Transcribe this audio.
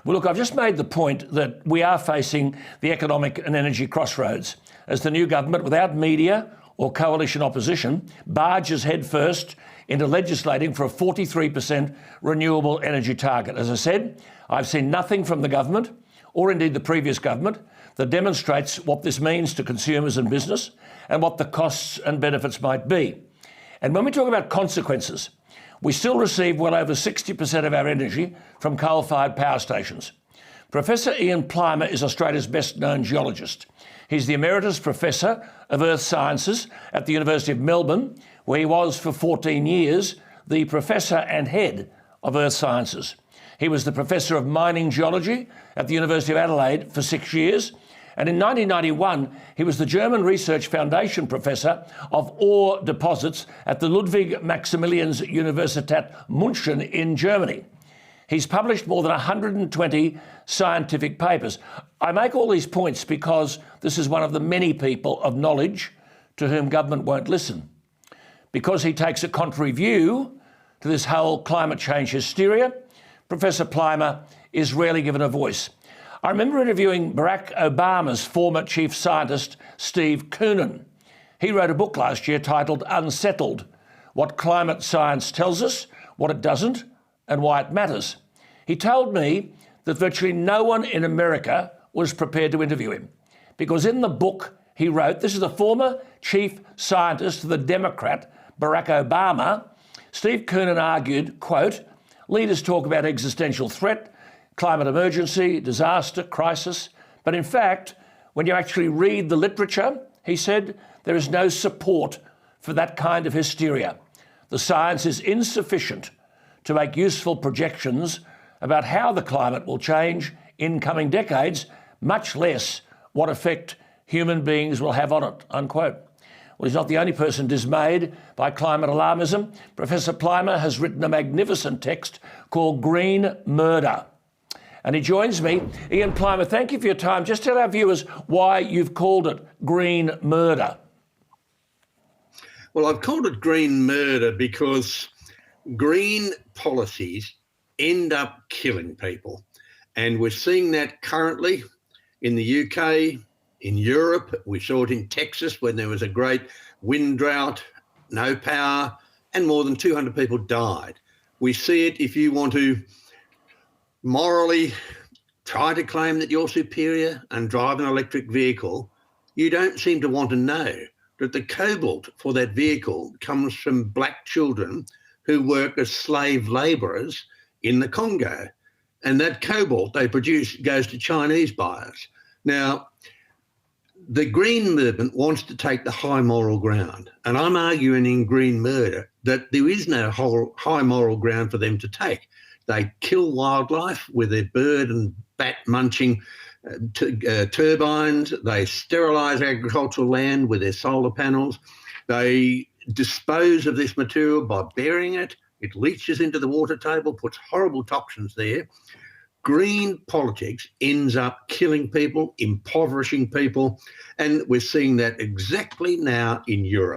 Well, look, I've just made the point that we are facing the economic and energy crossroads as the new government, without media or coalition opposition, barges headfirst into legislating for a 43% renewable energy target. As I said, I've seen nothing from the government, or indeed the previous government, that demonstrates what this means to consumers and business and what the costs and benefits might be. And when we talk about consequences, we still receive well over 60% of our energy from coal-fired power stations. Professor Ian Plimer is Australia's best-known geologist. He's the Emeritus Professor of Earth Sciences at the University of Melbourne, where he was for 14 years the Professor and Head of Earth Sciences. He was the Professor of Mining Geology at the University of Adelaide for 6 years, and in 1991 he was the German Research Foundation Professor of Ore Deposits at the Ludwig Maximilians Universität München in Germany. He's published more than 120 scientific papers. I make all these points because this is one of the many people of knowledge to whom government won't listen. Because he takes a contrary view to this whole climate change hysteria, Professor Plimer is rarely given a voice. I remember interviewing Barack Obama's former chief scientist, Steve Koonin. He wrote a book last year titled Unsettled: What Climate Science Tells Us, What It Doesn't, and Why It Matters. He told me that virtually no one in America was prepared to interview him, because in the book he wrote, this is the former chief scientist of the Democrat Barack Obama, Steve Koonin argued, quote, leaders talk about existential threat, climate emergency, disaster, crisis, but in fact, when you actually read the literature, he said, there is no support for that kind of hysteria. The science is insufficient to make useful projections about how the climate will change in coming decades, much less what effect human beings will have on it, unquote. Well, he's not the only person dismayed by climate alarmism. Professor Plimer has written a magnificent text called Green Murder. And he joins me. Ian Plimer, thank you for your time. Just tell our viewers why you've called it Green Murder. Well, I've called it Green Murder because green policies end up killing people. And we're seeing that currently in the UK, in Europe. We saw it in Texas when there was a great wind drought, no power, and more than 200 people died. We see it if you want to morally try to claim that you're superior and drive an electric vehicle. You don't seem to want to know that the cobalt for that vehicle comes from black children who work as slave labourers in the Congo. And that cobalt they produce goes to Chinese buyers. Now, the Green movement wants to take the high moral ground, and I'm arguing in Green Murder that there is no high moral ground for them to take. They kill wildlife with their bird and bat munching turbines. They sterilise agricultural land with their solar panels. They dispose of this material by burying it. It leaches into the water table, puts horrible toxins there. Green politics ends up killing people, impoverishing people, and we're seeing that exactly now in Europe.